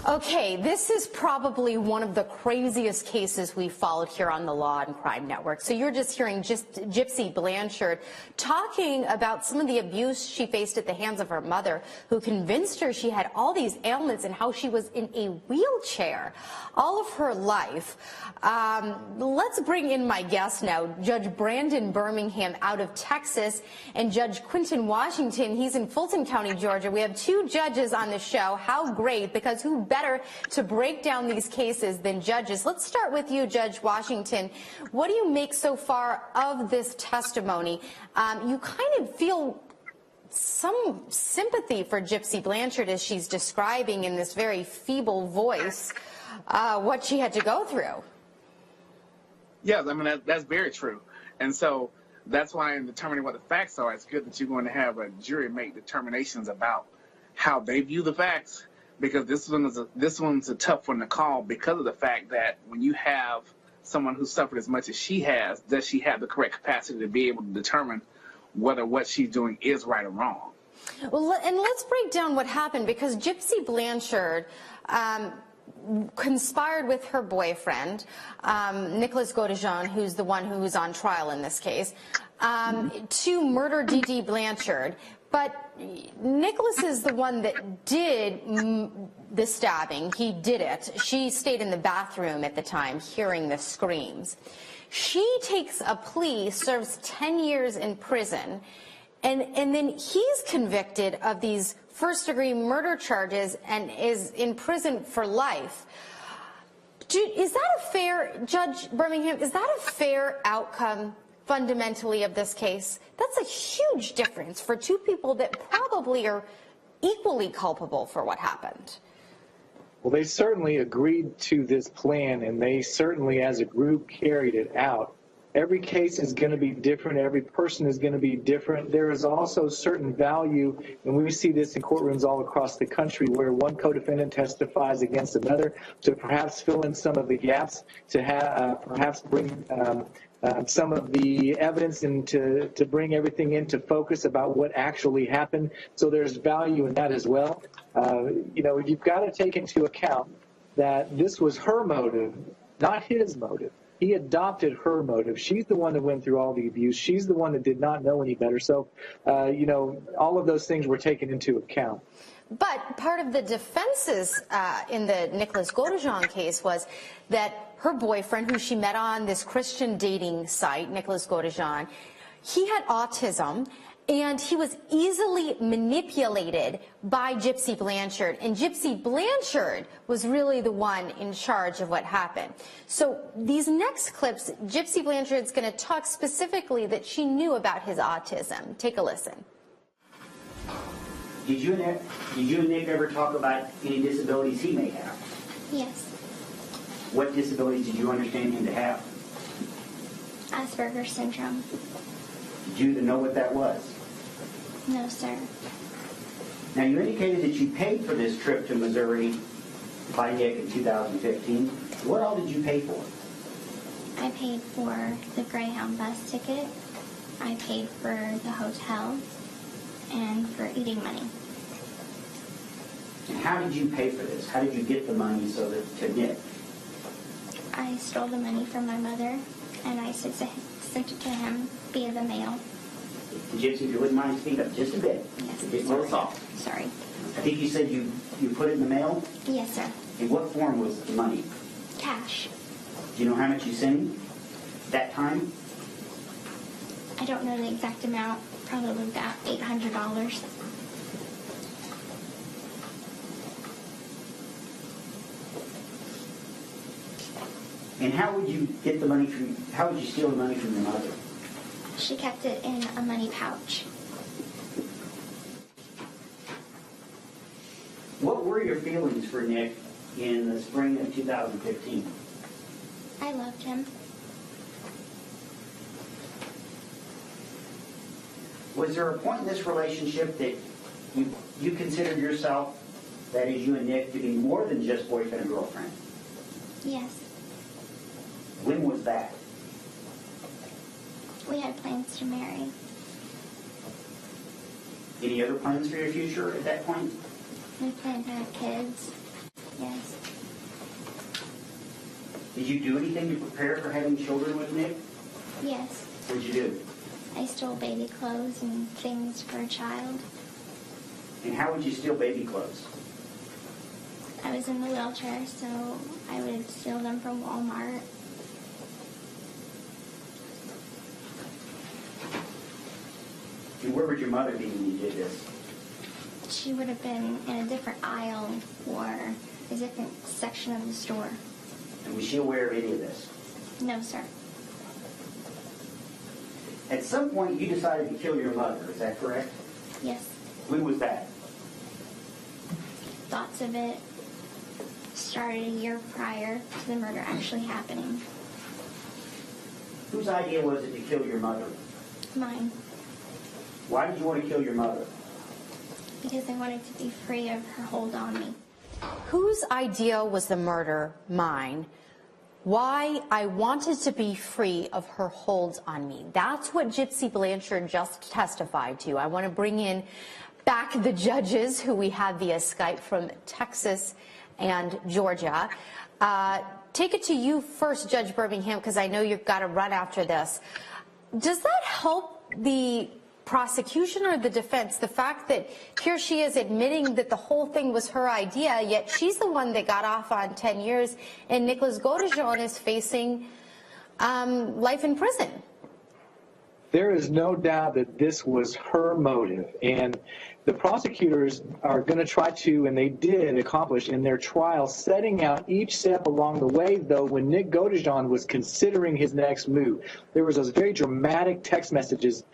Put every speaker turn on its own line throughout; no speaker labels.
Okay, this is probably one of the craziest cases we've followed here on the Law and Crime Network. So you're just hearing Gypsy Blanchard talking about some of the abuse she faced at the hands of her mother, who convinced her she had all these ailments and how she was in a wheelchair all of her life. Let's bring in my guests now, Judge Brandon Birmingham out of Texas and Judge Quinton Washington. He's in Fulton County, Georgia. We have two judges on the show. How great, because who better to break down these cases than judges? Let's start with you, Judge Washington. What do you make so far of this testimony? You kind of feel some sympathy for Gypsy Blanchard as she's describing in this very feeble voice what she had to go through.
Yes, I mean, that's very true. And so that's why in determining what the facts are, it's good that you're going to have a jury make determinations about how they view the facts, because this one's a tough one to call because of the fact that when you have someone who suffered as much as she has, does she have the correct capacity to be able to determine whether what she's doing is right or wrong?
Well, and let's break down what happened, because Gypsy Blanchard conspired with her boyfriend, Nicholas Godejean, who's the one who's on trial in this case, to murder Dee Blanchard. But Nicholas is the one that did the stabbing. He did it. She stayed in the bathroom at the time, hearing the screams. She takes a plea, serves 10 years in prison, and then he's convicted of these first-degree murder charges and is in prison for life. Is that a fair, Judge Birmingham, is that a fair outcome fundamentally of this case? That's a huge difference for two people that probably are equally culpable for what happened.
Well, they certainly agreed to this plan, and they certainly, as a group, carried it out. Every case is going to be different. Every person is going to be different. There is also certain value, and we see this in courtrooms all across the country, where one co-defendant testifies against another to perhaps fill in some of the gaps, to perhaps bring some of the evidence and to bring everything into focus about what actually happened. So there's value in that as well. You know, you've got to take into account that this was her motive, not his motive. He adopted her motive. She's the one that went through all the abuse. She's the one that did not know any better. So, you know, all of those things were taken into account.
But part of the defenses in the Nicholas Godejean case was that her boyfriend, who she met on this Christian dating site, Nicholas Godejean, he had autism, and he was easily manipulated by Gypsy Blanchard. And Gypsy Blanchard was really the one in charge of what happened. So these next clips, Gypsy Blanchard's going to talk specifically that she knew about his autism. Take a listen.
Did you and Nick ever talk about any disabilities he may have?
Yes.
What disabilities did you understand him to have?
Asperger's syndrome.
Did you know what that was?
No, sir.
Now, you indicated that you paid for this trip to Missouri by Nick in 2015. What all did you pay for?
I paid for the Greyhound bus ticket. I paid for the hotel and for eating money.
And how did you pay for this? How did you get the money to Nick?
I stole the money from my mother, and I sent it to him via the mail.
Gypsy, if you wouldn't mind speaking up just a bit.
Yes,
Get a little soft.
Sorry.
I think you said you put it in the mail?
Yes, sir.
In what form was the money?
Cash.
Do you know how much you sent him that time?
I don't know the exact amount. Probably about $800.
And how would you get the money how would you steal the money from your mother?
She kept it in a money pouch.
What were your feelings for Nick in the spring of 2015?
I loved him.
Was there a point in this relationship that you considered yourself, that is you and Nick, to be more than just boyfriend and girlfriend?
Yes.
When was that?
We had plans to marry.
Any other plans for your future at that point?
We plan to have kids. Yes.
Did you do anything to prepare for having children with Nick?
Yes.
What did you do?
I stole baby clothes and things for a child.
And how would you steal baby clothes?
I was in the wheelchair, so I would steal them from Walmart.
And where would your mother be when you did this?
She would have been in a different aisle or a different section of the store.
And was she aware of any of this?
No, sir.
At some point, you decided to kill your mother, is that correct?
Yes.
When was that?
Thoughts of it started a year prior to the murder actually happening.
Whose idea was it to kill your mother?
Mine.
Why did you want to kill your mother?
Because I wanted to be free of her hold on me.
Whose idea was the murder? Mine. Why? I wanted to be free of her hold on me. That's what Gypsy Blanchard just testified to. I want to bring in back the judges who we have via Skype from Texas and Georgia. Take it to you first, Judge Birmingham, because I know you've got to run after this. Does that help the prosecution or the defense, the fact that here she is admitting that the whole thing was her idea, yet she's the one that got off on 10 years, and Nicholas Godejohn is facing life in prison?
There is no doubt that this was her motive, and the prosecutors are going to try to, and they did accomplish in their trial, setting out each step along the way, though, when Nick Godejohn was considering his next move. There was those very dramatic text messages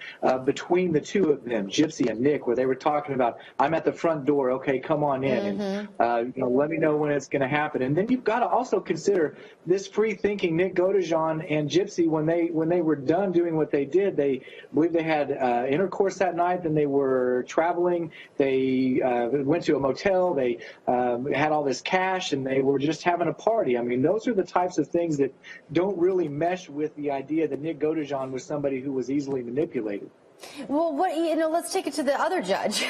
between the two of them, Gypsy and Nick, where they were talking about, I'm at the front door, okay, come on in, and let me know when it's going to happen. And then you've got to also consider this free-thinking Nick Godejohn and Gypsy, when they were done doing what they did, they believe they had intercourse that night, then they were traveling. They went to a motel, they had all this cash, and they were just having a party. I mean, those are the types of things that don't really mesh with the idea that Nick Godejohn was somebody who was easily manipulated.
Well, let's take it to the other judge.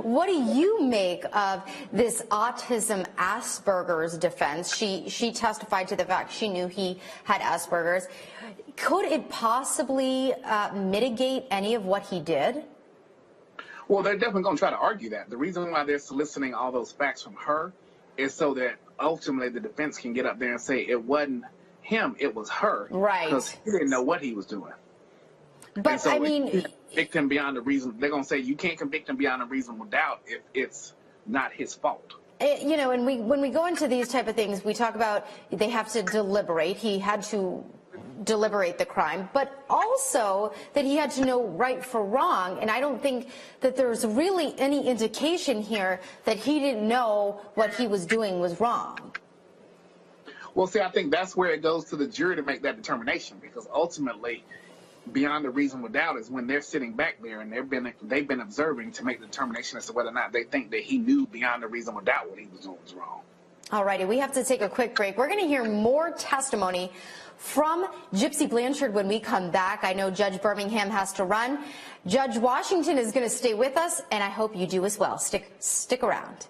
What do you make of this autism Asperger's defense? She testified to the fact she knew he had Asperger's. Could it possibly mitigate any of what he did?
Well, they're definitely going to try to argue that. The reason why they're soliciting all those facts from her is so that ultimately the defense can get up there and say it wasn't him, it was her.
Right.
Because he didn't know what he was doing.
But
so
I mean,
convict him beyond a reason. They're going to say you can't convict him beyond a reasonable doubt if it's not his fault.
You know, and when we go into these type of things, we talk about they have to deliberate. He had to deliberate the crime, but also that he had to know right from wrong. And I don't think that there's really any indication here that he didn't know what he was doing was wrong.
Well, see, I think that's where it goes to the jury to make that determination, because ultimately, beyond a reasonable doubt is when they're sitting back there and they've been observing to make the determination as to whether or not they think that he knew beyond a reasonable doubt what he was doing was wrong.
All righty, we have to take a quick break. We're going to hear more testimony from Gypsy Blanchard when we come back. I know Judge Birmingham has to run. Judge Washington is going to stay with us, and I hope you do as well. Stick around.